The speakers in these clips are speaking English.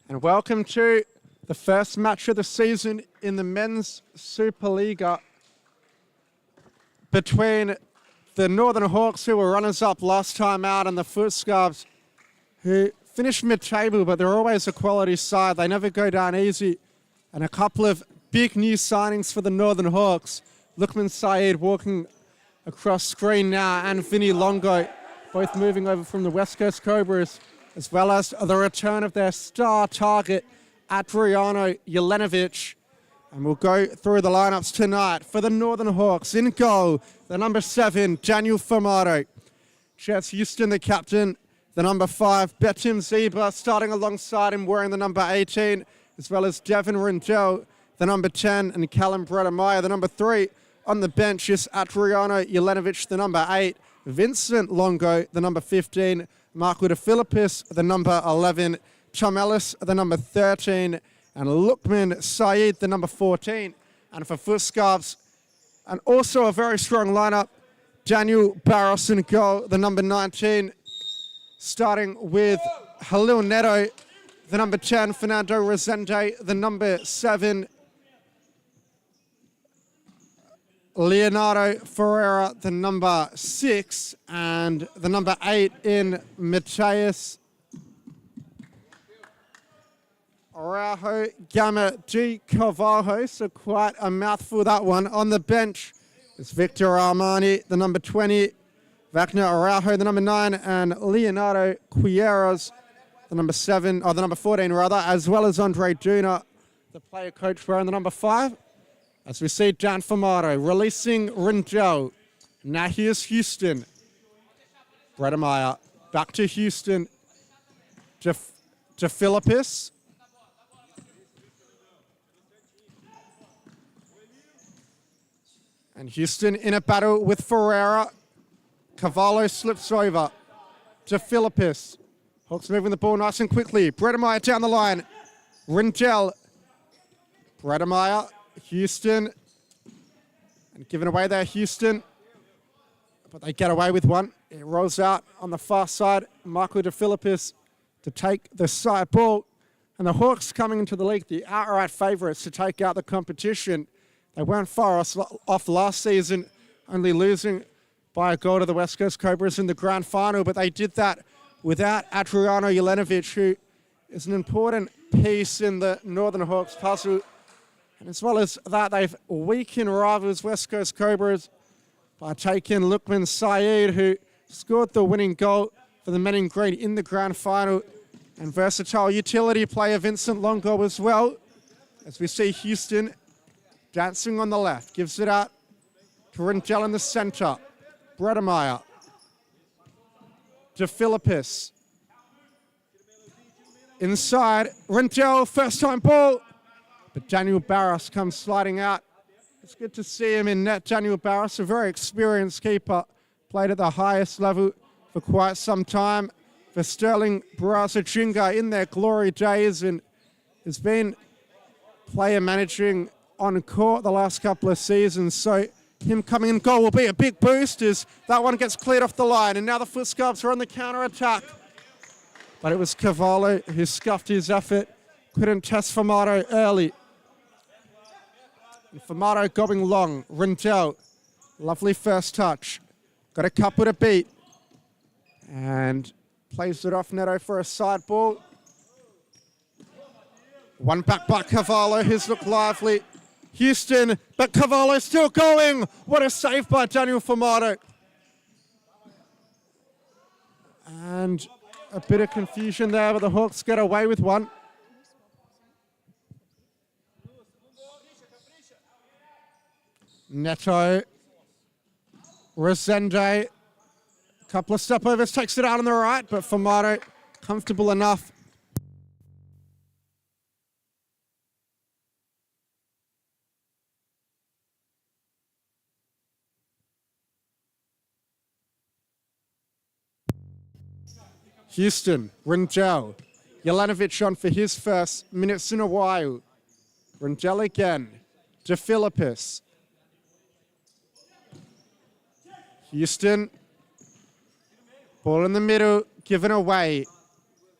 And welcome to the first match of the season in the men's Supa-Liga between the Northern Hawks, who were runners-up last time out, and the FutScarbs, who finished mid-table, but they're always a quality side. They never go down easy. And a couple of big new signings for the Northern Hawks. Lukman Saeed walking across screen now, and Vinny Longo, both moving over from the West Coast Cobras, as well as the return of their star target, Adriano Jelenovic. And we'll go through the lineups tonight for the Northern Hawks. In goal, the number 7, Daniel Formato. Jess Houston, the captain. The number 5, Betim Zeba, starting alongside him, wearing the number 18, as well as Devin Rindell, the number 10, and Callum Bredemeier, the number 3. On the bench is Adriano Jelenovic, the number 8, Vincent Longo, the number 15, Marco De Philippis, the number 11, Tom Ellis, the number 13, and Lukman Saeed, the number 14. And for FutScarbs, and also a very strong lineup, Daniel Barros in goal, the number 19, starting with Halil Neto, the number 10, Fernando Rezende, the number 7, Leonardo Ferreira, the number 6, and the number 8 in Mateus Araujo Gama G. Carvalho, so quite a mouthful that one. On the bench is Victor Armani, the number 20, Wagner Araujo, the number 9, and Leonardo Quieros, the number 7, or the number 14 rather, as well as Andre Duna, the player coach wearing the number 5. As we see Dan Formato releasing Rindell. Now here's Houston. Bredemeier back to Houston. De Philippis. And Houston in a battle with Ferreira. Cavallo slips over. De Philippis. Hawks moving the ball nice and quickly. Bredemeier down the line. Rindell. Bredemeier. Houston, and given away there, Houston, but they get away with one. It rolls out on the far side. Michael De Philippis to take the side ball, and the Hawks coming into the league, the outright favourites to take out the competition. They weren't far off last season, only losing by a goal to the West Coast Cobras in the grand final, but they did that without Adriano Jelenovic, who is an important piece in the Northern Hawks puzzle. And as well as that, they've weakened rivals West Coast Cobras by taking Lukman Saeed, who scored the winning goal for the men in green in the grand final, and versatile utility player Vincent Longo as well. As we see Houston dancing on the left, gives it out to Rindell in the center. Bredemeier. De Philippis. Inside, Rindell, first time ball. But Daniel Barros comes sliding out. It's good to see him in net. Daniel Barros, a very experienced keeper, played at the highest level for quite some time. For Sterling Brazajinga in their glory days, and has been player managing on court the last couple of seasons. So him coming in goal will be a big boost as that one gets cleared off the line. And now the FutScarbs are on the counter-attack. But it was Cavallo who scuffed his effort. Couldn't test Formato early. And Formato going long. Rindell, lovely first touch. Got a couple to beat. And plays it off Neto for a side ball. One back by Cavallo, his look lively. Houston, but Cavallo still going. What a save by Daniel Formato. And a bit of confusion there, but the Hawks get away with one. Neto, Rezende, couple of stepovers, takes it out on the right, but Formato comfortable enough. Houston, Rindell, Jelenovic on for his first minutes in a while. Rindell again, De Philippis. Houston, ball in the middle, given away.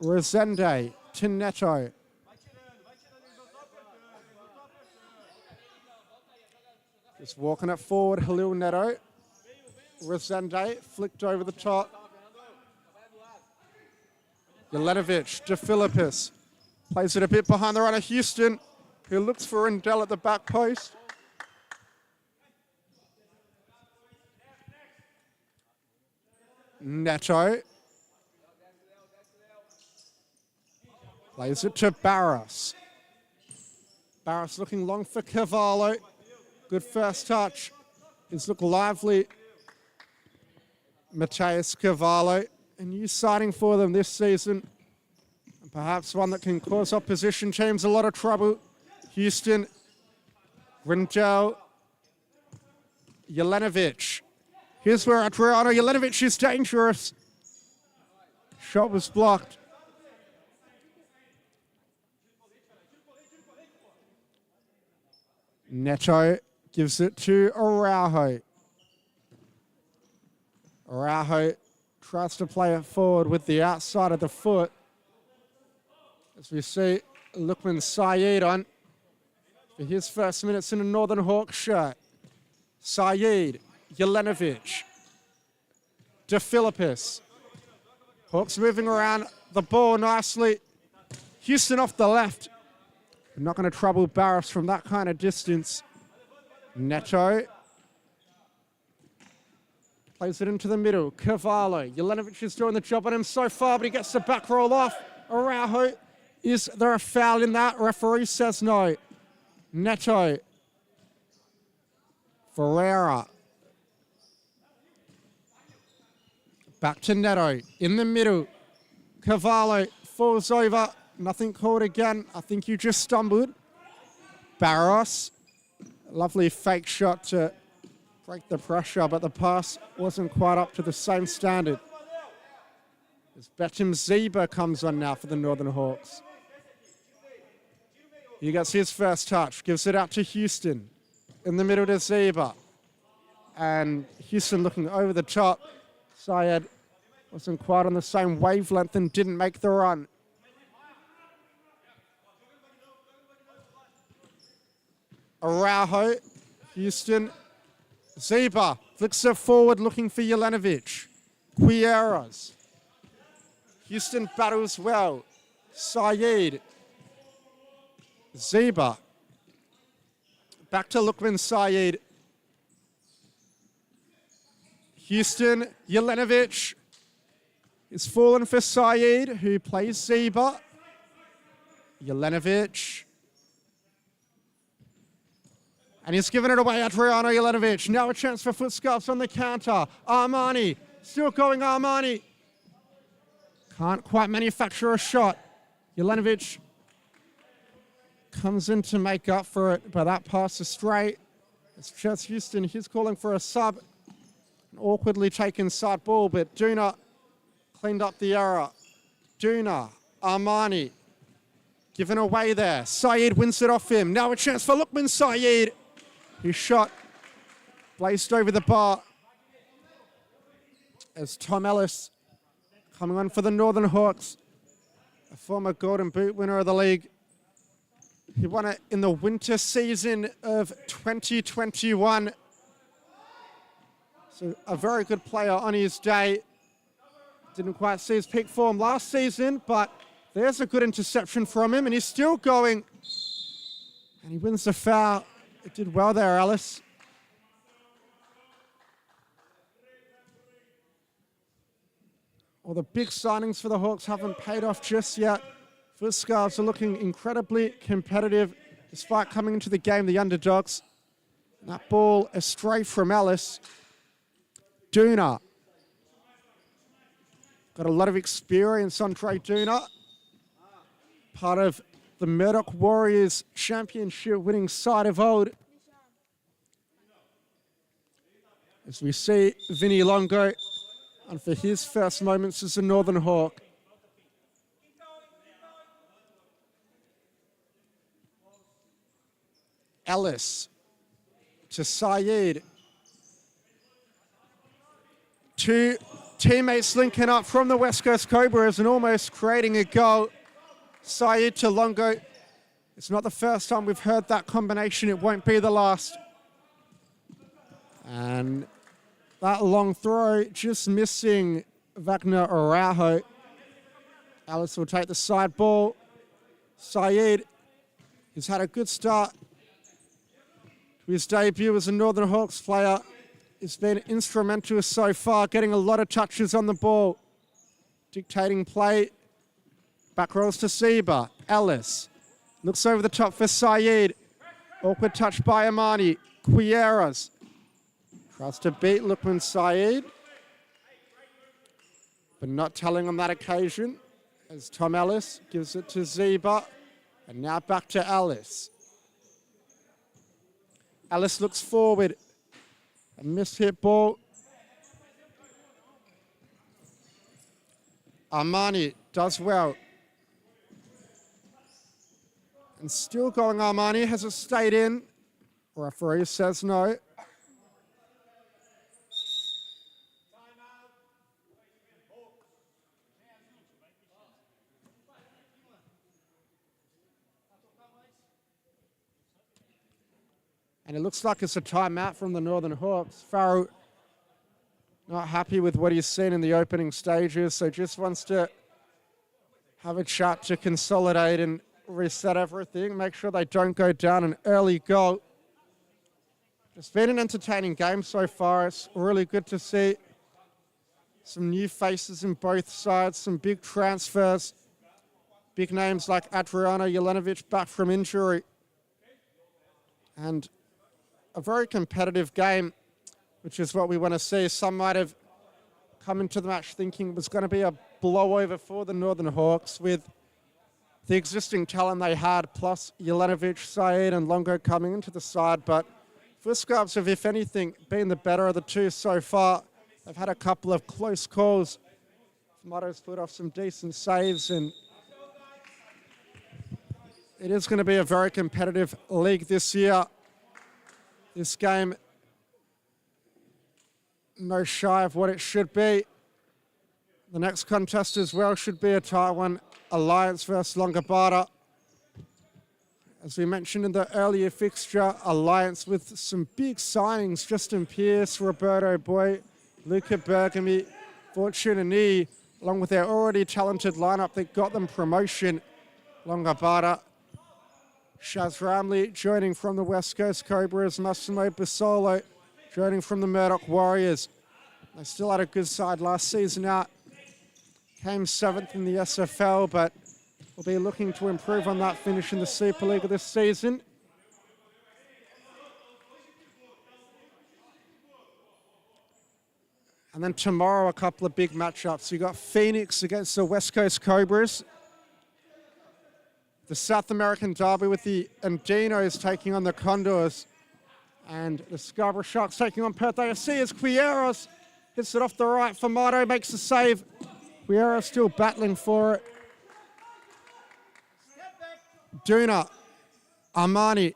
Rezende to Neto. Just walking it forward, Halil Neto. Resende flicked over the top. Jelenovic, De Philippis. Plays it a bit behind the runner, Houston, who looks for Rendell at the back post. Neto. Plays it to Barros. Barros looking long for Cavallo. Good first touch. He's looked lively. Mateus Cavallo, a new signing for them this season. And perhaps one that can cause opposition teams a lot of trouble. Houston, Rendell, Jelenovic. Here's where Adriano Jelenovic is dangerous. Shot was blocked. Neto gives it to Araujo. Araujo tries to play it forward with the outside of the foot. As we see Lukman Saeed on for his first minutes in a Northern Hawks shirt. Saeed, Jelenovic, De Philippis. Hawks moving around the ball nicely. Houston off the left. We're not going to trouble Barros from that kind of distance. Neto plays it into the middle. Cavallo. Jelenovic is doing the job on him so far, but he gets the back roll off. Araujo. Is there a foul in that? Referee says no. Neto. Ferreira. Back to Neto. In the middle. Cavallo falls over. Nothing called again. I think you just stumbled. Barros. Lovely fake shot to break the pressure, but the pass wasn't quite up to the same standard. As Betim Zeba comes on now for the Northern Hawks. He gets his first touch, gives it out to Houston. In the middle to Zeba. And Houston looking over the top. Syed wasn't quite on the same wavelength and didn't make the run. Araujo, Houston, Zeba flicks it forward looking for Jelenovic. Quieras. Houston battles well. Saeed. Zeba. Back to Lukman Saeed. Houston, Jelenovic is fallen for Saeed, who plays Zeba. Jelenovic. And he's given it away, Adriano Jelenovic. Now a chance for FutScarbs on the counter. Armani, still going Armani. Can't quite manufacture a shot. Jelenovic comes in to make up for it, but that pass is straight. It's just Houston. He's calling for a sub. An awkwardly taken side ball, but Duna cleaned up the error. Duna, Armani, given away there. Saeed wins it off him. Now a chance for Lukman Saeed. His shot blazed over the bar as Tom Ellis coming on for the Northern Hawks, a former Golden Boot winner of the league. He won it in the winter season of 2021. So a very good player on his day. Didn't quite see his peak form last season, but there's a good interception from him, and he's still going. And he wins the foul. It did well there, Alice. Well, the big signings for the Hawks haven't paid off just yet. FutScarbs are looking incredibly competitive despite coming into the game the underdogs. And that ball astray from Alice. Duna. Got a lot of experience on Trey Duna. Part of the Murdoch Warriors championship winning side of old. As we see Vinny Longo on for his first moments as a Northern Hawk. Ellis to Saeed. Two teammates linking up from the West Coast Cobras and almost creating a goal. Saeed to Longo. It's not the first time we've heard that combination. It won't be the last. And that long throw just missing Wagner Araujo. Ellis will take the side ball. Saeed, he's had a good start to his debut as a Northern Hawks player. He's been instrumental so far, getting a lot of touches on the ball, dictating play. Back rolls to Seba. Ellis looks over the top for Saeed. Awkward touch by Amani. Quieras tries to beat Lukman Saeed, but not telling on that occasion, as Tom Ellis gives it to Zeba. And now back to Ellis. Ellis looks forward. A mishit ball. Armani does well. And still going Armani. Has it stayed in? Referee says no. And it looks like it's a timeout from the Northern Hawks. Farrell not happy with what he's seen in the opening stages, so just wants to have a chat to consolidate and reset everything, make sure they don't go down an early goal. It's been an entertaining game so far. It's really good to see some new faces in both sides, some big transfers, big names like Adriano Jelenovic back from injury. And a very competitive game, which is what we want to see. Some might have come into the match thinking it was going to be a blowover for the Northern Hawks with the existing talent they had, plus Jelenovic, Saeed and Longo coming into the side. But FutScarbs have, if anything, been the better of the two so far. They've had a couple of close calls. Motto's put off some decent saves, and it is going to be a very competitive league this year. This game, no shy of what it should be. The next contest as well should be a Taiwan Alliance versus Longobarda. As we mentioned in the earlier fixture, Alliance with some big signings: Justin Pierce, Roberto Boy, Luca Bergami, Fortune Ani, along with their already talented lineup that got them promotion. Longobarda, Shaz Ramley joining from the West Coast Cobras, Massimo Basolo joining from the Murdoch Warriors. They still had a good side last season out. Came 7th in the SFL, but will be looking to improve on that finish in the Supa-Liga this season. And then tomorrow, a couple of big matchups. You got Phoenix against the West Coast Cobras. The South American derby with the Andinos taking on the Condors. And the Scarborough Sharks taking on Perth AFC as Quieros hits it off the right. Famato makes the save. Quieros still battling for it. Duna, Armani,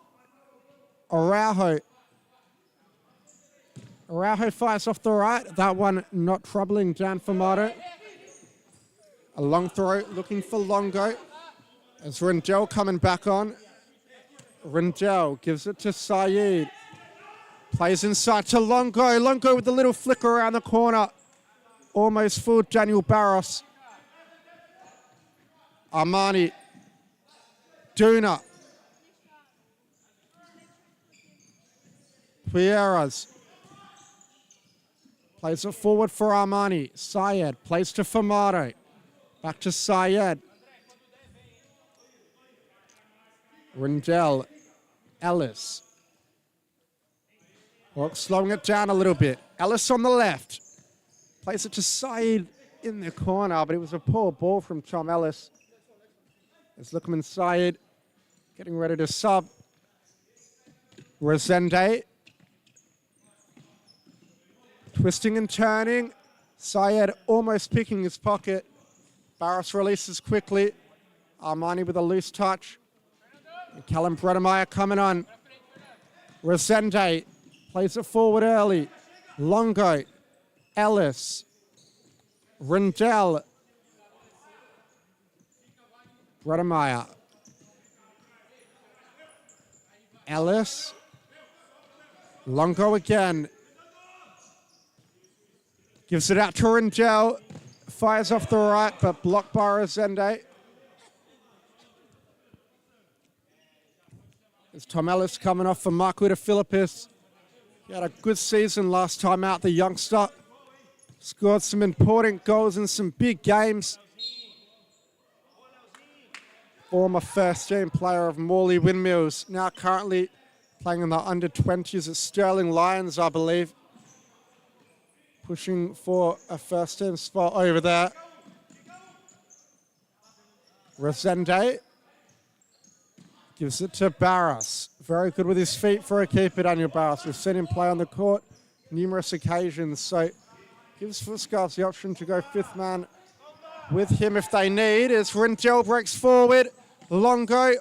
Araujo. Araujo fires off the right. That one not troubling Dan Famato. A long throw looking for Longo. As Rindell coming back on. Rindell gives it to Saeed. Plays inside to Longo. Longo with a little flick around the corner. Almost fooled Daniel Barros. Armani. Duna. Pieras. Plays it forward for Armani. Syed plays to Famato. Back to Syed. Rindell, Ellis. Hawks slowing it down a little bit. Ellis on the left. Plays it to Saeed in the corner, but it was a poor ball from Tom Ellis. As Lukman Saeed getting ready to sub. Resende. Twisting and turning. Syed almost picking his pocket. Barros releases quickly. Armani with a loose touch. And Callum Bredemeyer coming on. Resende plays it forward early. Longo. Ellis. Rindell. Bredemeyer. Ellis. Longo again. Gives it out to Ringel. Fires off the right, but blocked by Rosende. As Tom Ellis coming off for Marco de Philippis. He had a good season last time out, the youngster. Scored some important goals in some big games. Former first-team player of Morley Windmills. Now currently playing in the under-20s at Sterling Lions, I believe. Pushing for a first-team spot over there. Rosende gives it to Barras. Very good with his feet for a keeper, Daniel Barras. We've seen him play on the court numerous occasions, so gives FutScarbs the option to go fifth man with him if they need. As Ringel breaks forward, Longo,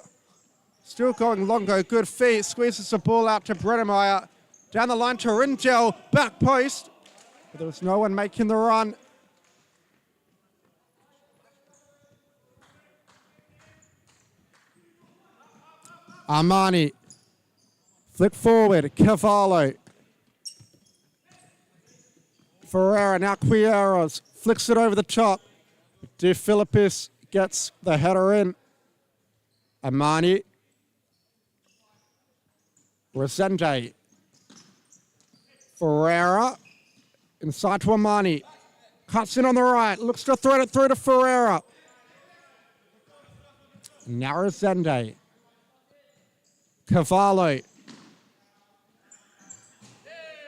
still going Longo, good feet, squeezes the ball out to Brennemeyer. Down the line to Ringel, back post. But there was no one making the run. Armani, flick forward, Cavallo. Ferreira, now Quieros, flicks it over the top. De Philippis gets the header in. Armani. Rosende. Ferreira, inside to Armani. Cuts in on the right, looks to thread it through to Ferreira. Now Rosende. Cavallo.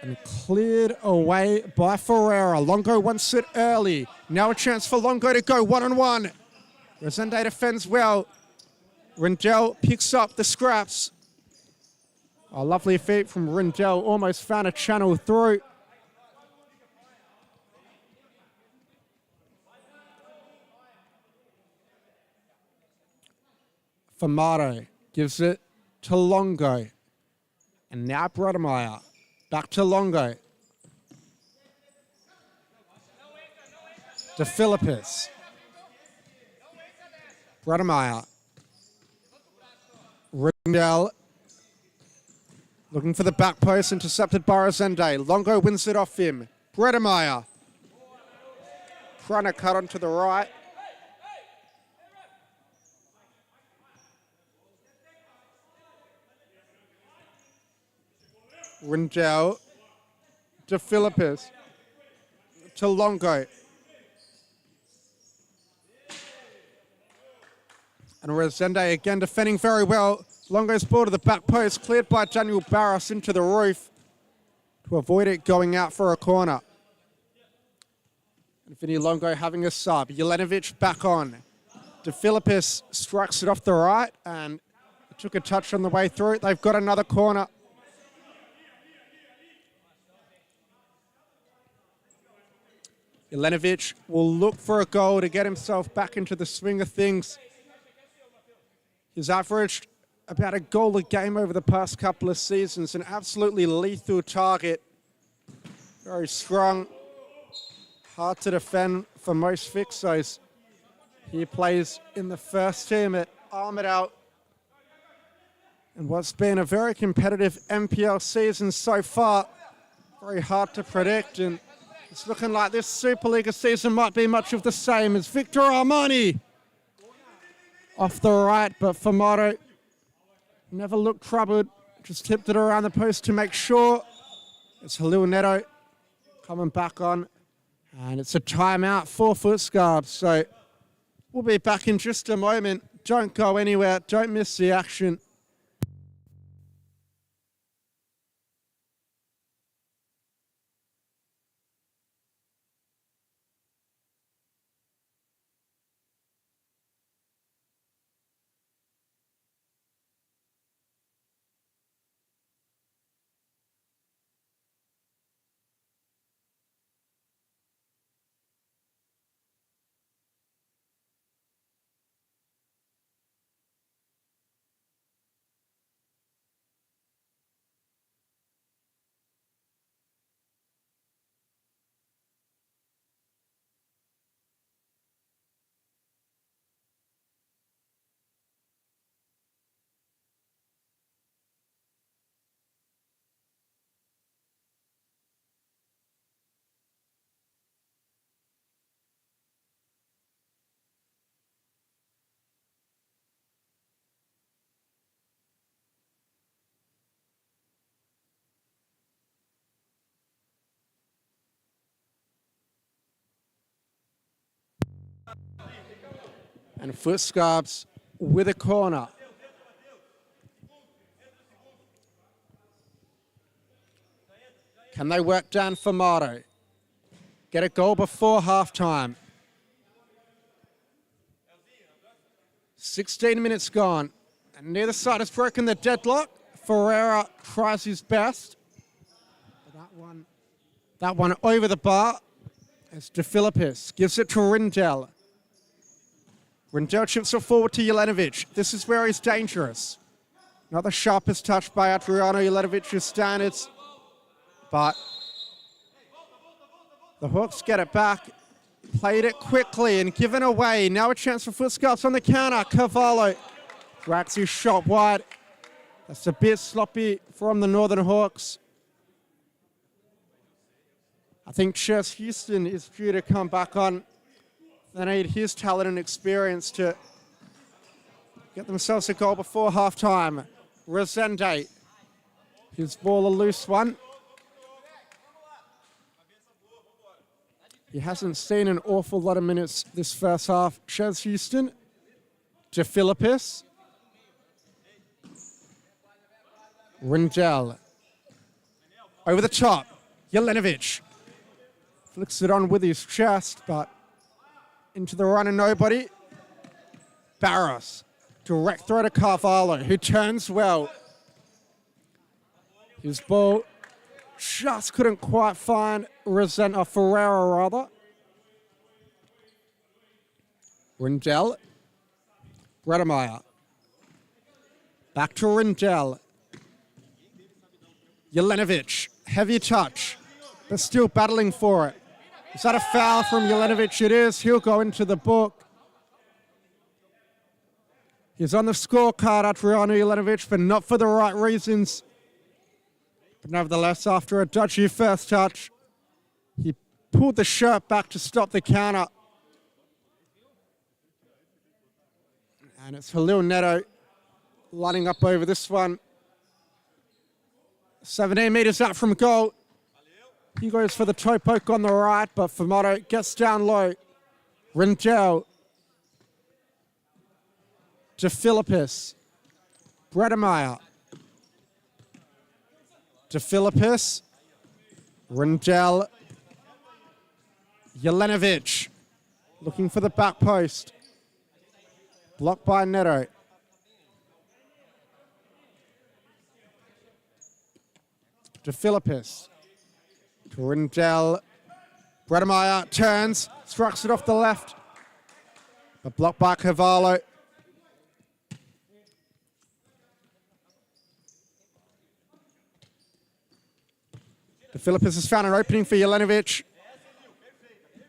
And cleared away by Ferreira. Longo wants it early. Now a chance for Longo to go one-on-one. Rosende defends well. Ringel picks up the scraps. A lovely feat from Ringel. Almost found a channel through. Famato gives it to Longo. And now Brodemeier. Back to Longo. De Philippis. Brodemeier. Ringel. Looking for the back post, intercepted by Rosende. Longo wins it off him. Brodemeier. Trying to cut onto the right. Ringel. De Philippis. To Longo. And Rosende again defending very well. Longo's ball to the back post, cleared by Daniel Barras into the roof to avoid it going out for a corner. And Vinny Longo having a sub. Jelenovic back on. De Philippis strikes it off the right and took a touch on the way through. They've got another corner. Jelenovic will look for a goal to get himself back into the swing of things. He's averaged about a goal a game over the past couple of seasons. An absolutely lethal target. Very strong. Hard to defend for most fixos. He plays in the first team at Armidale. And what's been a very competitive MPL season so far. Very hard to predict. And it's looking like this Supa-Liga season might be much of the same as Victor Armani. Off the right, but Famato never looked troubled. Just tipped it around the post to make sure. It's Halil Neto coming back on. And it's a timeout for FutScarbs. So we'll be back in just a moment. Don't go anywhere. Don't miss the action. And FutScarbs with a corner. Can they work down Formato? Get a goal before halftime. 16 minutes gone. And neither side has broken the deadlock. Ferreira tries his best. That one over the bar as De Philippis gives it to Rindel. Rindel chips it forward to Jelenovic. This is where he's dangerous. Not the sharpest touch by Adriano Jelenovic's standards, but the Hawks get it back. Played it quickly and given away. Now a chance for FutScarbs on the counter. Carvalho drags his shot wide. That's a bit sloppy from the Northern Hawks. I think Chess Houston is due to come back on. They need his talent and experience to get themselves a goal before halftime. Resende, his ball a loose one. He hasn't seen an awful lot of minutes this first half. Chess Houston, De Philippis. Rindel. Over the top, Jelenovic. Flicks it on with his chest, but into the run and nobody. Barros. Direct throw to Carvalho, who turns well. His ball just couldn't quite find Ferreira, rather. Rindel. Bredemeyer. Back to Rindel. Jelenovic. Heavy touch, but still battling for it. Is that a foul from Jelenovic? It is. He'll go into the book. He's on the scorecard, Adriano Jelenovic, but not for the right reasons. But nevertheless, after a dodgy first touch, he pulled the shirt back to stop the counter. And it's Halil Neto lining up over this one. 17 meters out from goal. He goes for the toe poke on the right, but Formato gets down low. Rindel. De Philippis. Bredemeyer. De Philippis. Rindel. Jelenovic. Looking for the back post. Blocked by Neto. De Philippis. Rindel. Bredemeyer turns, strikes it off the left, but blocked by Carvalho. De Philippis has found an opening for Jelenovic.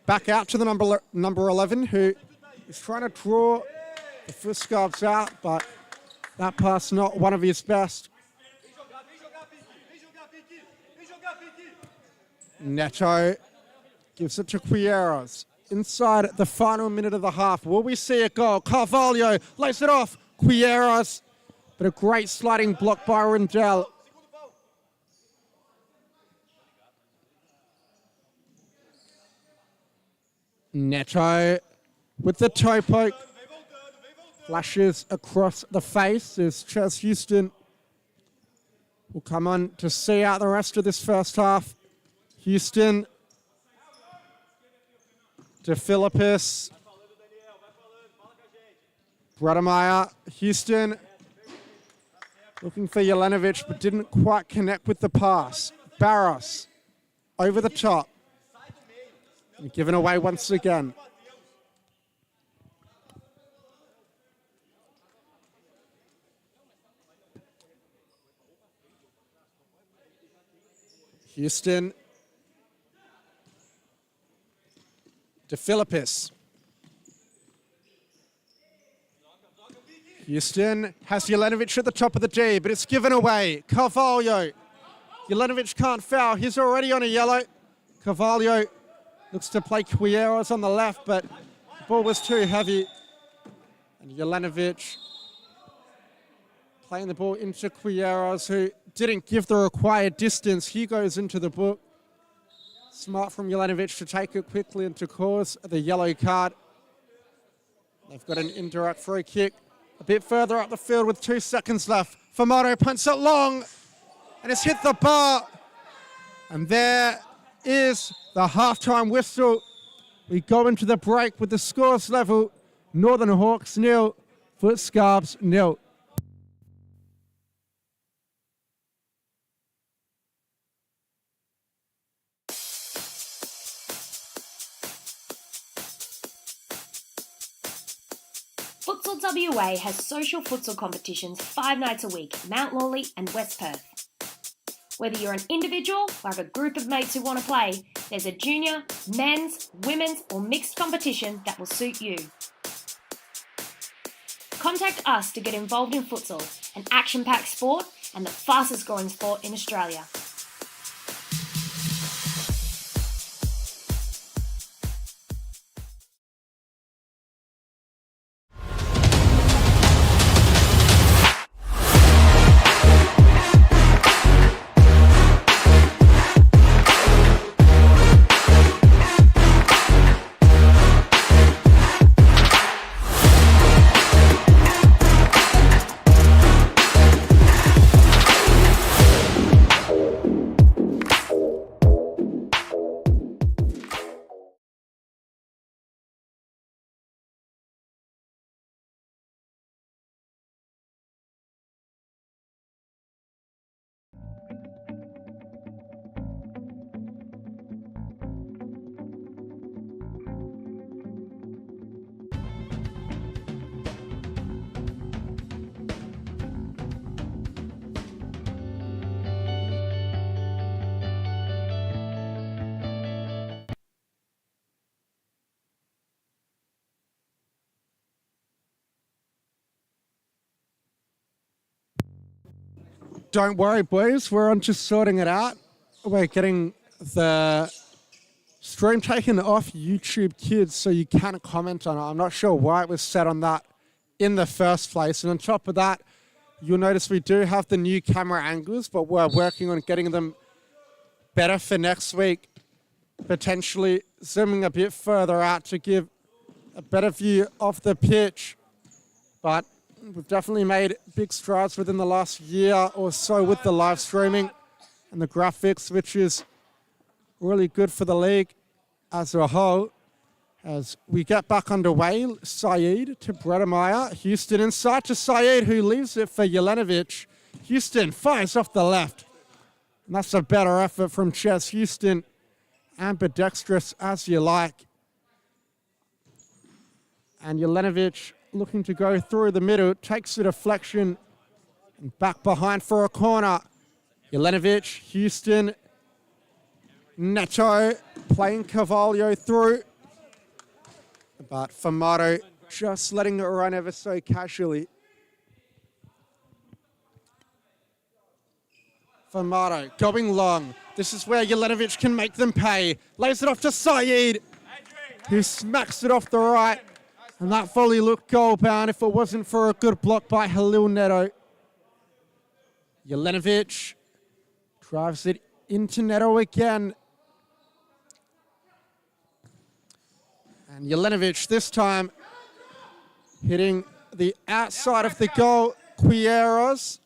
Back out to the number 11, who is trying to draw the FutScarbs out, but that pass not one of his best. Neto gives it to Quieiros. Inside the final minute of the half. Will we see a goal? Carvalho lays it off. Quieiros. But a great sliding block by Rindel. Neto with the toe poke. Flashes across the face as Chess Houston will come on to see out the rest of this first half. Houston, De Philippis, Bredemeyer. Houston looking for Jelenovic, but didn't quite connect with the pass. Barros over the top. And given away once again. Houston. De Philippis. Houston has Jelenovic at the top of the D, but it's given away. Carvalho. Jelenovic can't foul. He's already on a yellow. Carvalho looks to play Quieiros on the left, but the ball was too heavy. And Jelenovic playing the ball into Quieiros, who didn't give the required distance. He goes into the book. Smart from Jelenovic to take it quickly and to cause the yellow card. They've got an indirect free kick a bit further up the field with 2 seconds left. Famato punts it long, and it's hit the bar. And there is the halftime whistle. We go into the break with the scores level. Northern Hawks 0, FutScarbs 0. Futsal WA has social futsal competitions 5 nights a week, Mount Lawley and West Perth. Whether you're an individual or have a group of mates who want to play, there's a junior, men's, women's or mixed competition that will suit you. Contact us to get involved in futsal, an action-packed sport and the fastest growing sport in Australia. Don't worry, boys. We're on just sorting it out. We're getting the stream taken off YouTube Kids so you can't comment on it. I'm not sure why it was set on that in the first place. And on top of that, you'll notice we do have the new camera angles, but we're working on getting them better for next week. Potentially zooming a bit further out to give a better view of the pitch. But we've definitely made big strides within the last year or so with the live streaming and the graphics, which is really good for the league as a whole. As we get back underway, Saeed to Bredemeyer. Houston inside to Saeed, who leaves it for Jelenovic. Houston fires off the left. And that's a better effort from Ches Houston. Ambidextrous as you like. And Jelenovic looking to go through the middle, takes the deflection and back behind for a corner. Jelenovic, Houston, Neto playing Carvalho through. But Famato just letting it run ever so casually. Famato going long. This is where Jelenovic can make them pay. Lays it off to Saeed, who smacks it off the right. And that volley looked goal-bound if it wasn't for a good block by Halil Neto. Jelenovic drives it into Neto again. And Jelenovic this time hitting the outside of the goal. Quieros.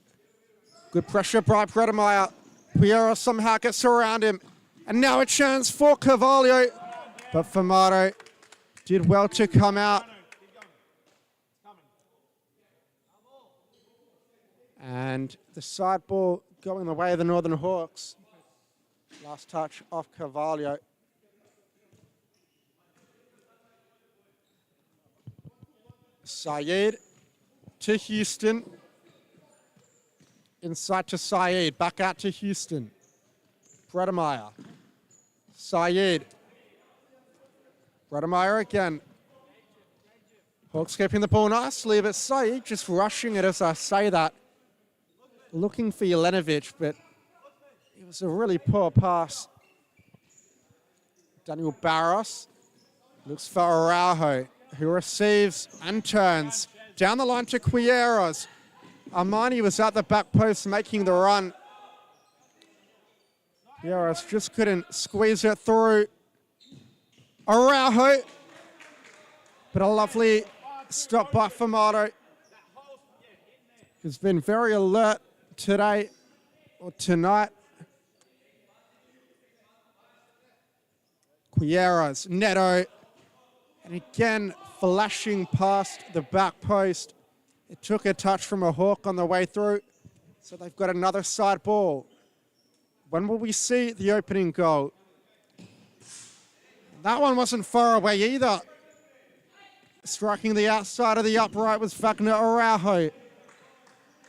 Good pressure by Bredemeyer. Quieros somehow gets around him. And now a chance for Carvalho. But Famato did well to come out. And the side ball going the way of the Northern Hawks. Last touch off Carvalho. Saeed to Houston. Inside to Saeed. Back out to Houston. Bredemeyer. Saeed. Bredemeyer again. Hawks keeping the ball nicely, but Saeed just rushing it as I say that. Looking for Jelenovic, but it was a really poor pass. Daniel Barros looks for Araujo, who receives and turns. Down the line to Quieros. Armani was at the back post making the run. Quieros just couldn't squeeze it through. Araujo, but a lovely stop by Famato. He's been very alert today or tonight. Quieras, Neto, and again flashing past the back post. It took a touch from a Hawk on the way through, so they've got another side ball. When will we see the opening goal? That one wasn't far away either. Striking the outside of the upright was Wagner Araujo.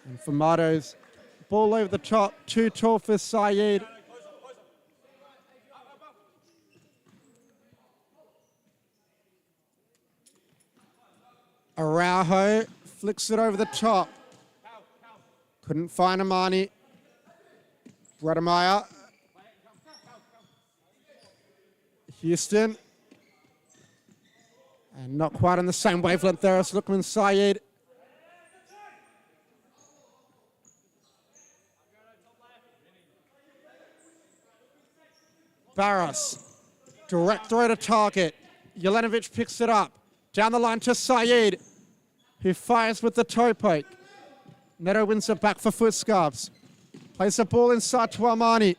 And Famato's ball over the top, too tall for Saeed. Araujo flicks it over the top. Couldn't find Amani. Rademeyer. Houston. And not quite on the same wavelength there as Lukman Saeed. Barros. Direct throw to target. Jelenovic picks it up. Down the line to Saeed, who fires with the toe poke. Neto wins it back for FutScarbs. Plays the ball inside to Armani.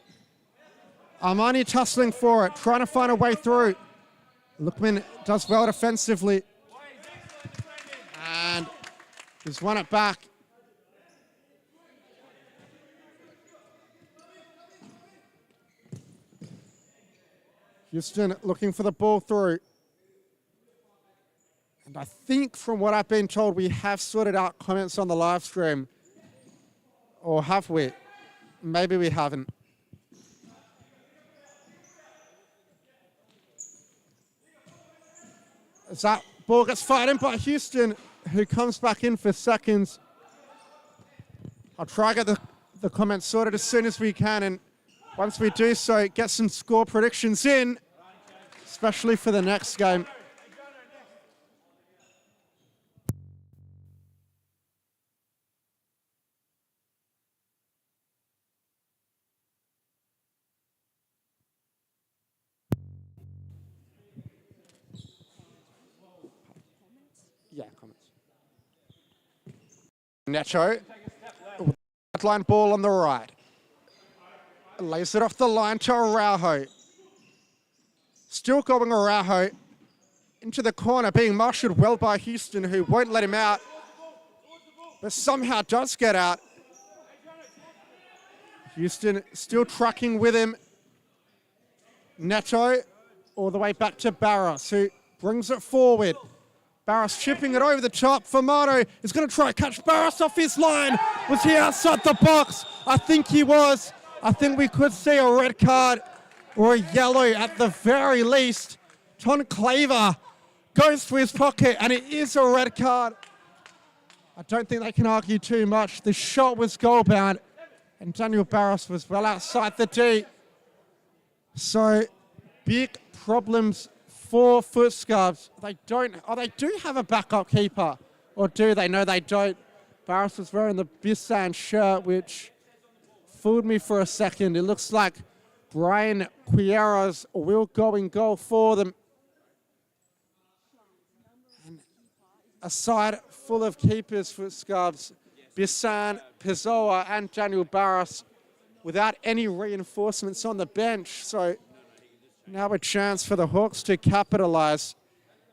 Armani tussling for it, trying to find a way through. Lukman does well defensively. And he's won it back. Houston looking for the ball through. And I think from what I've been told, we have sorted out comments on the live stream. Or have we? Maybe we haven't. As that ball gets fired in by Houston, who comes back in for seconds. I'll try to get the comments sorted as soon as we can. And once we do so, get some score predictions in, especially for the next game. Yeah, comments. Neto, line ball on the right. Lays it off the line to Araujo. Still going Araujo into the corner, being marshaled well by Houston, who won't let him out, but somehow does get out. Houston still trucking with him. Neto all the way back to Barros, who brings it forward. Barros chipping it over the top. Famato is going to try to catch Barros off his line. Was he outside the box? I think he was. I think we could see a red card or a yellow at the very least. Ton Claver goes to his pocket, and it is a red card. I don't think they can argue too much. The shot was goal-bound, and Daniel Barros was well outside the D. So, big problems for FutScarbs. They do have a backup keeper, or do they? No, they don't. Barros was wearing the Bissan shirt, which fooled me for a second. It looks like Brian Quieras will go in goal for them. And a side full of keepers for FutScarbs. Bissan, Pizzoa, and Daniel Barros without any reinforcements on the bench. So now a chance for the Hawks to capitalize.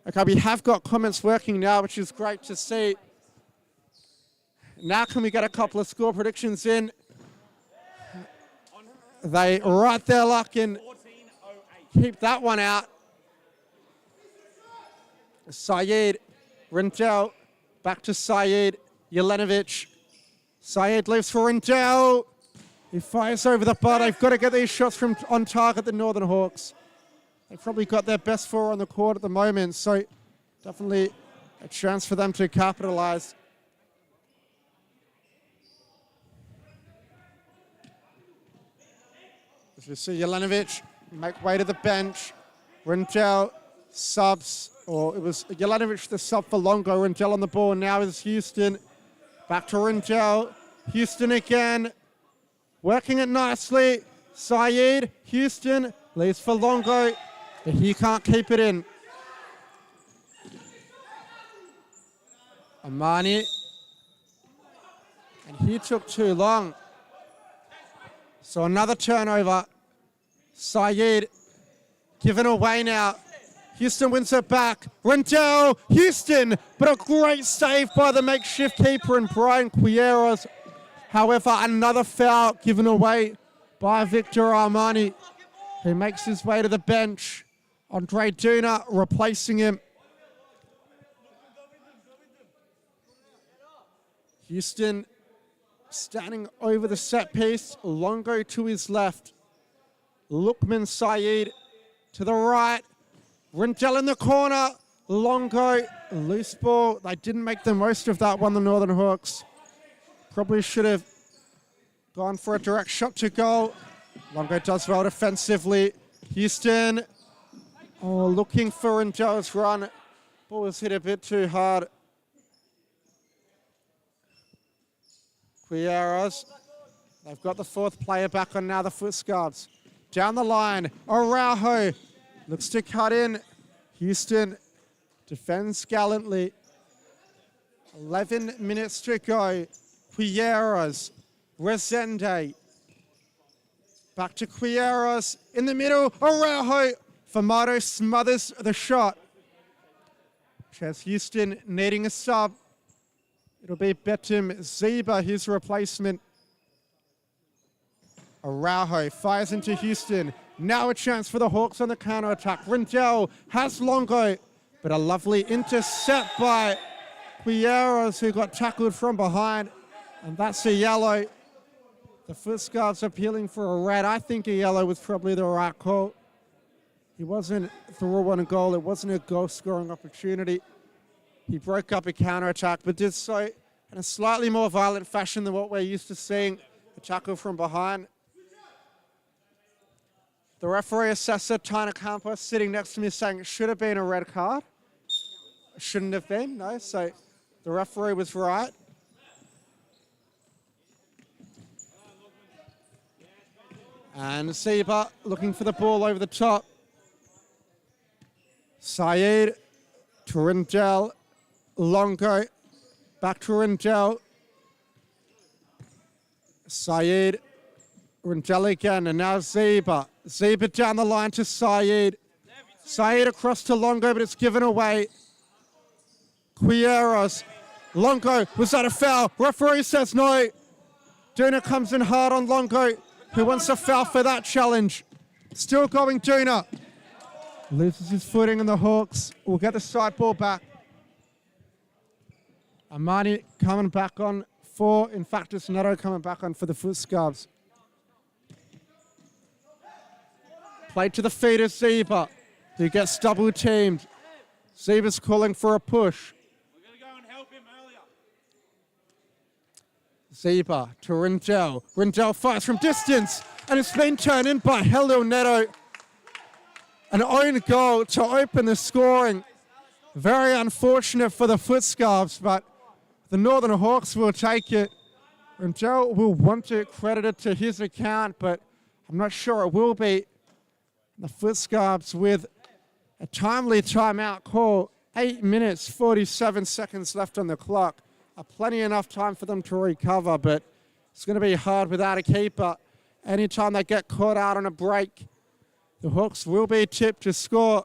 Okay, we have got comments working now, which is great to see. Now can we get a couple of score predictions in? They right their luck and keep that one out. Saeed, Rendell, back to Saeed, Jelenovic. Saeed leaves for Rendell. He fires over the bar. They've got to get these shots from on target, the Northern Hawks. They've probably got their best four on the court at the moment, so definitely a chance for them to capitalize. As you see, Jelenovic make way to the bench. Rendell subs, or it was Jelenovic the sub for Longo. Rendell on the ball. Now is Houston. Back to Rendell. Houston again. Working it nicely. Saeed, Houston, leaves for Longo, but he can't keep it in. Amani. And he took too long. So another turnover. Saeed given away now. Houston wins it back. Rendell, Houston, but a great save by the makeshift keeper and Brian Quieros. However, another foul given away by Victor Armani, who makes his way to the bench. Andre Duna replacing him. Houston standing over the set piece. Longo to his left. Lukman Saeed to the right. Rendell in the corner. Longo, loose ball. They didn't make the most of that one, the Northern Hawks. Probably should have gone for a direct shot to goal. Longo does well defensively. Houston, looking for Rendell's run. Ball was hit a bit too hard. Quieros, they've got the fourth player back on now, the FutScarbs. Down the line, Araujo looks to cut in. Houston defends gallantly. 11 minutes to go. Quieros, Resende. Back to Quieros in the middle. Araujo. Famato smothers the shot. Chaz Houston needing a sub. It'll be Betim Zeba, his replacement. Araujo fires into Houston. Now a chance for the Hawks on the counter-attack. Rendell has Longo, but a lovely intercept by Quieros, who got tackled from behind. And that's a yellow. The FutScarbs appealing for a red. I think a yellow was probably the right call. He wasn't through on a goal. It wasn't a goal-scoring opportunity. He broke up a counter-attack, but did so in a slightly more violent fashion than what we're used to seeing. A tackle from behind. The referee assessor, Tina Campos, sitting next to me saying it should have been a red card. It shouldn't have been, no. So the referee was right. And Zeba looking for the ball over the top. Saeed to Rendell. Longo back to Rendell. Saeed. Rendell again, and now Zeba. Zeba down the line to Saeed. Saeed across to Longo, but it's given away. Quieros. Longo, was that a foul? Referee says no. Duna comes in hard on Longo, who wants a foul for that challenge. Still going Duna. Loses his footing, and the Hawks will get the side ball back. Amani coming back on for, in fact, it's Neto coming back on for the FutScarbs. Played to the feet of Zeba, who gets double teamed. Zeba's calling for a push. We're going to go and help him earlier. Zeba to Rendell. Rendell fires from distance, and it's been turned in by Helil Neto. An own goal to open the scoring. Very unfortunate for the FutScarbs, but the Northern Hawks will take it. Rendell will want it credited to his account, but I'm not sure it will be. The FutScarbs with a timely timeout call. 8 minutes, 47 seconds left on the clock. Plenty enough time for them to recover, but it's going to be hard without a keeper. Anytime they get caught out on a break, the Hawks will be tipped to score.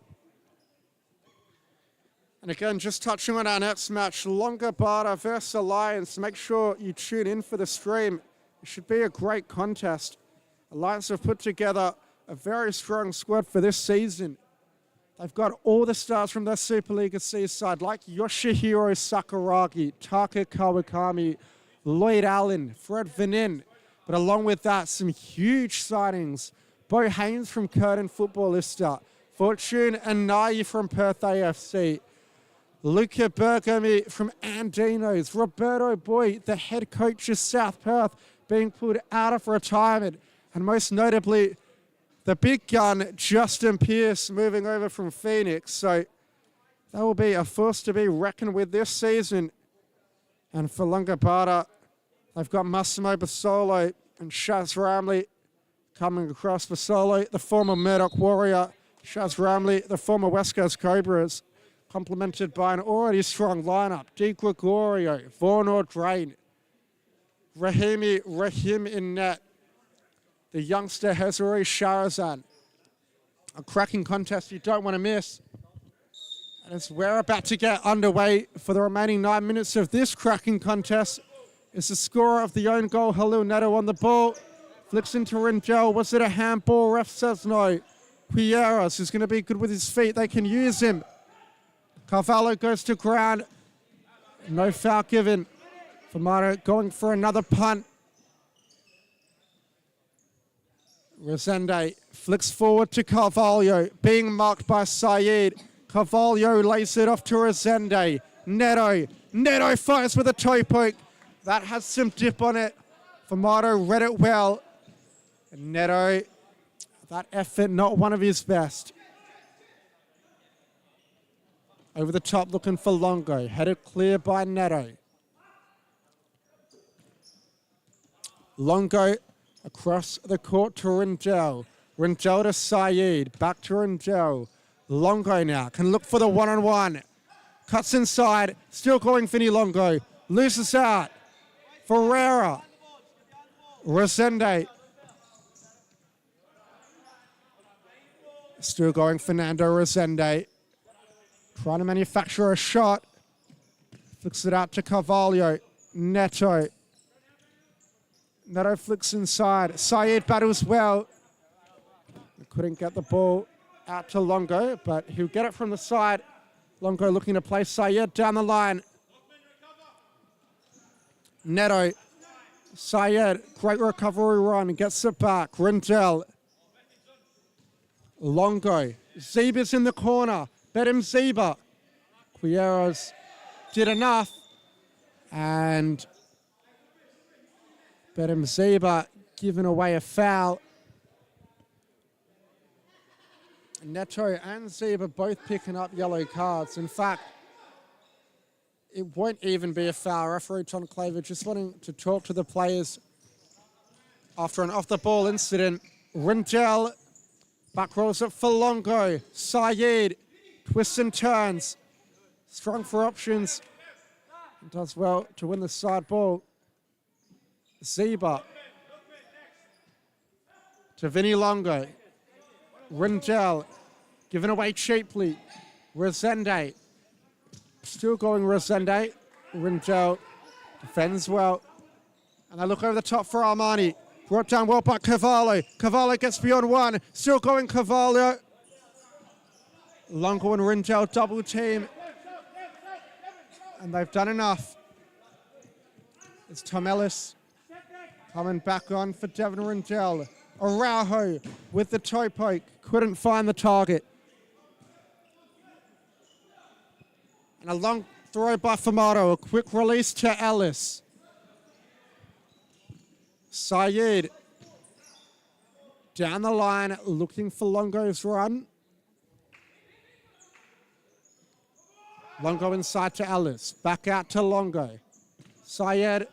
And again, just touching on our next match, Longobarda versus Alliance. Make sure you tune in for the stream. It should be a great contest. Alliance have put together a very strong squad for this season. They've got all the stars from their Supa-Liga C side, like Yoshihiro Sakuragi, Taka Kawakami, Lloyd Allen, Fred Venin. But along with that, some huge signings. Bo Haynes from Curtin Footballista, Fortune and Nayi from Perth AFC, Luca Bergami from Andinos, Roberto Boy, the head coach of South Perth, being pulled out of retirement, and most notably, the big gun, Justin Pearce, moving over from Phoenix. So that will be a force to be reckoned with this season. And for Longobarda, they've got Massimo Basolo and Shaz Ramley coming across. Basolo, the former Murdoch Warrior. Shaz Ramley, the former West Coast Cobras. complemented by an already strong lineup. Di Gregorio, Vaughan Drain, Rahim in net. The youngster Hezuri Sharazan. A cracking contest you don't want to miss. And as we're about to get underway for the remaining 9 minutes of this cracking contest, is the scorer of the own goal, Halil Neto, on the ball. Flicks into Ringel. Was it a handball? Ref says no. Pieros is going to be good with his feet. They can use him. Carvalho goes to ground. No foul given. Famato going for another punt. Resende flicks forward to Carvalho, being marked by Saeed. Carvalho lays it off to Resende. Neto fires with a toe poke. That has some dip on it. Famato read it well. And Neto, that effort, not one of his best. Over the top, looking for Longo. Headed clear by Neto. Longo across the court to Ringel. Ringel to Saeed. Back to Ringel. Longo now can look for the one-on-one. Cuts inside. Still going Vinny Longo. Loses out. Ferreira. Resende. Still going Fernando Resende. Trying to manufacture a shot. Flicks it out to Carvalho. Neto flicks inside. Saeed battles well. Couldn't get the ball out to Longo, but he'll get it from the side. Longo looking to play Saeed down the line. Neto. Saeed, great recovery run, gets it back. Rindell. Longo. Zeba's in the corner. Bet him Zeba. Quieros did enough. And Bedham Zeba giving away a foul. Neto and Zeba both picking up yellow cards. In fact, it won't even be a foul. Referee Tom Claver just wanting to talk to the players after an off-the-ball incident. Rindell back rolls it for Longo. Saeed twists and turns. Strong for options. Does well to win the side ball. Zeba to Vinny Longo. Rindell given away cheaply. Resende still going Resende. Rindell defends well. And they look over the top for Armani. Brought down well by Carvalho. Carvalho gets beyond one. Still going Carvalho. Longo and Rindell double team. And they've done enough. It's Tom Ellis coming back on for Devon Rindell. Araujo with the toe poke. Couldn't find the target. And a long throw by Famato. A quick release to Ellis. Saeed down the line looking for Longo's run. Longo inside to Ellis. Back out to Longo. Saeed,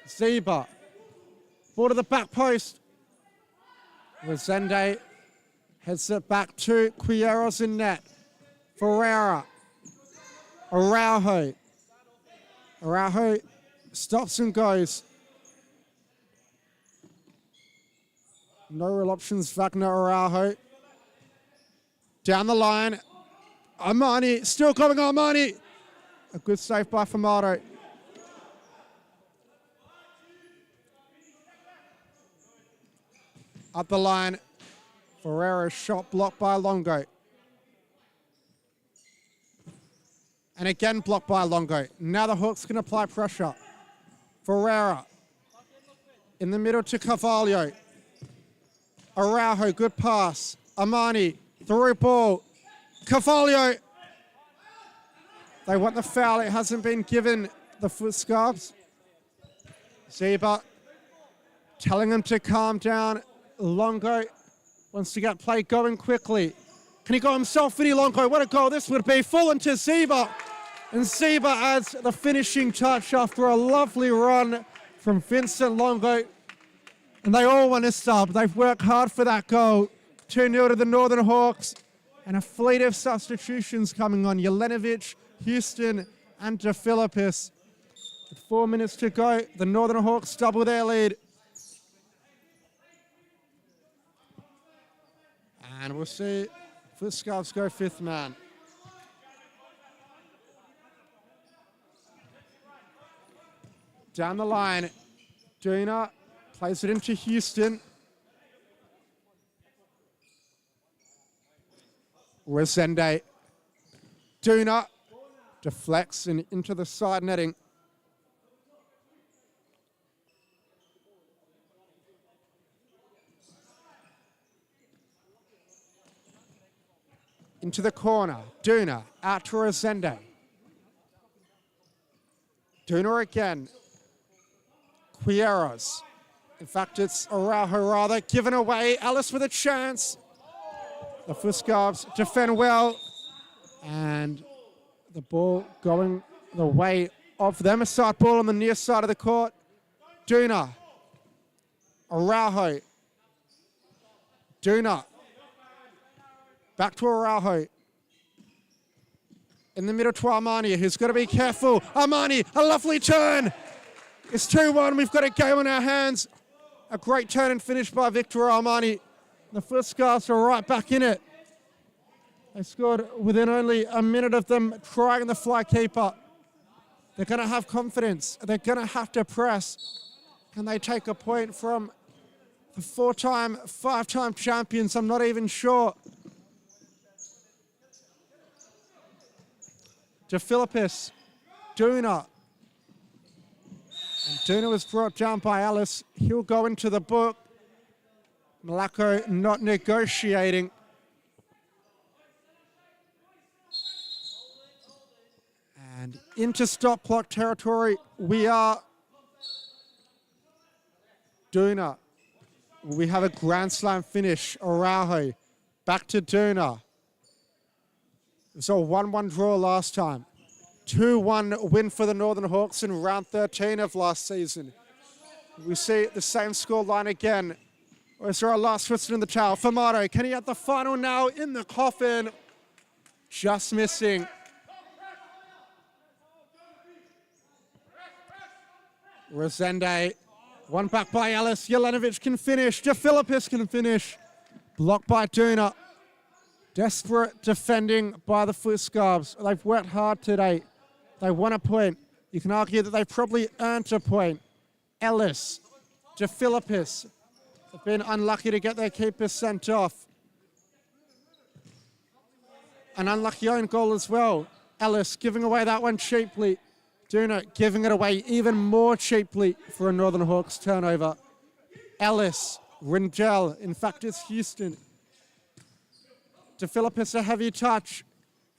Zeba. Ball to the back post. Resende heads it back to Quieros in net. Ferreira. Araujo. Araujo stops and goes. No real options, Wagner Araujo. Down the line. Armani, still going Armani. A good save by Famato. Up the line. Ferreira's shot blocked by Longo. And again blocked by Longo. Now the Hawks can apply pressure. Ferreira. In the middle to Carvalho. Araujo, good pass. Armani, through ball. Carvalho. They want the foul. It hasn't been given, the FutScarbs. Zeba telling them to calm down. Longo wants to get play going quickly. Can he go himself? Vinny Longo, what a goal this would be. Full into Zeba. And Zeba adds the finishing touch after a lovely run from Vincent Longo. And they all want to sub. They've worked hard for that goal. 2-0 to the Northern Hawks. And a fleet of substitutions coming on. Jelenovic, Houston, and DeFilippis. With 4 minutes to go, the Northern Hawks double their lead. And we'll see FutScarbs go 5th man. Down the line, Duna plays it into Houston. Resende. Duna deflects and into the side netting. Into the corner. Duna out to Resende. Duna again. Quieros. In fact, it's Araujo rather. Given away. Ellis with a chance. The FutScarbs defend well. And the ball going the way of them. A side ball on the near side of the court. Duna. Araujo. Duna. Back to Araujo. In the middle to Armani, who's got to be careful. Armani, a lovely turn. It's 2-1. We've got a game on our hands. A great turn and finish by Victor Armani. The FutScarbs are right back in it. They scored within only a minute of them trying the fly keeper. They're going to have confidence. They're going to have to press. Can they take a point from the 4-time, 5-time champions? I'm not even sure. DeFilippis, Duna. And Duna was brought down by Alice. He'll go into the book. Malacco not negotiating. And into stop clock territory we are. Duna. We have a Grand Slam finish. Araujo back to Duna. It was a 1-1 draw last time. 2-1 win for the Northern Hawks in round 13 of last season. We see the same scoreline again. Or is there a last whistle in the towel? Famato, can he add the final now in the coffin? Just missing. Resende, one back by Ellis. Jelenovic can finish. DeFilippis can finish. Blocked by Duna. Desperate defending by the FutScarbs. They've worked hard today. They won a point. You can argue that they probably earned a point. Ellis, DeFilippis have been unlucky to get their keeper sent off. An unlucky own goal as well. Ellis giving away that one cheaply. Duna giving it away even more cheaply for a Northern Hawks turnover. Ellis, Rindell, in fact it's Houston. DeFilippis a heavy touch.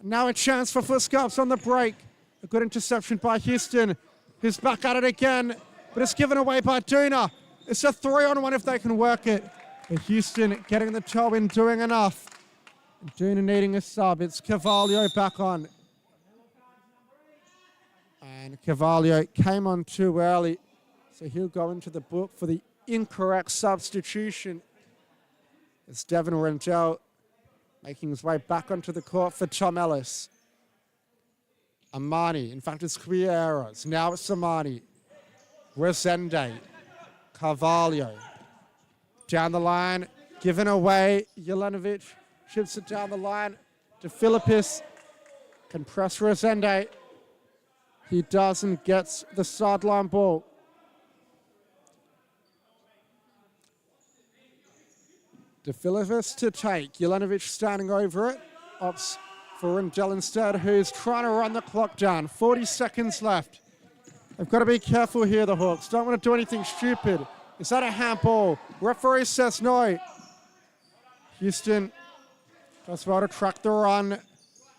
Now a chance for FutScarbs on the break. A good interception by Houston, who's back at it again, but it's given away by Duna. It's a 3-on-1 if they can work it. But Houston getting the toe in, doing enough. Duna needing a sub. It's Carvalho back on. And Carvalho came on too early, so he'll go into the book for the incorrect substitution. It's Devin Rangel making his way back onto the court for Tom Ellis. Armani, in fact it's Quieros. Now it's Armani. Resende. Carvalho. Down the line, given away. Jelenovic chips it down the line. DeFilippis can press Resende. He does and gets the sideline ball. DeFilippis to take. Jelenovic standing over it. Opts for Rindell instead, who's trying to run the clock down. 40 seconds left. They've got to be careful here, the Hawks. Don't want to do anything stupid. Is that a handball? Referee says no. Houston does well to track the run.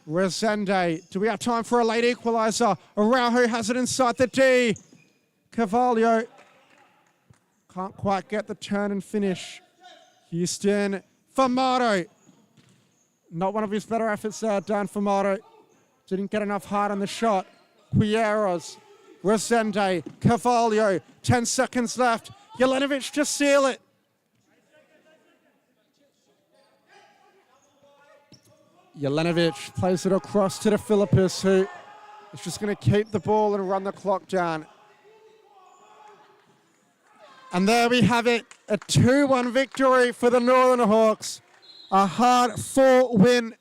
Resende. Do we have time for a late equaliser? Araujo has it inside the D. Carvalho can't quite get the turn and finish. Houston. Famato. Not one of his better efforts there, Dan Famato. Didn't get enough heart on the shot. Quieros. Resende. Carvalho. 10 seconds left. Jelenovic to seal it. Jelenovic plays it across to the Philippus, who is just going to keep the ball and run the clock down. And there we have it, a 2-1 victory for the Northern Hawks. A hard-fought win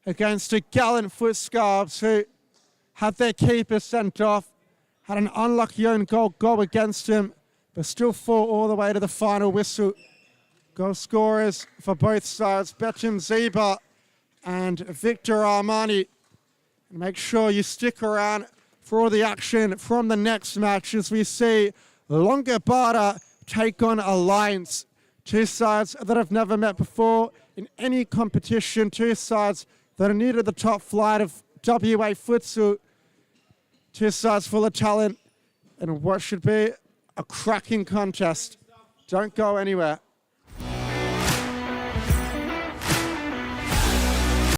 against a gallant FutScarbs who had their keeper sent off, had an unlucky own goal go against him, but still fought all the way to the final whistle. Goal scorers for both sides, Betjan Ziba and Victor Armani. And make sure you stick around for all the action from the next match as we see Longobarda take on Alliance. Two sides that have never met before in any competition, two sides that are new to the top flight of WA futsal, two sides full of talent, and what should be a cracking contest. Don't go anywhere.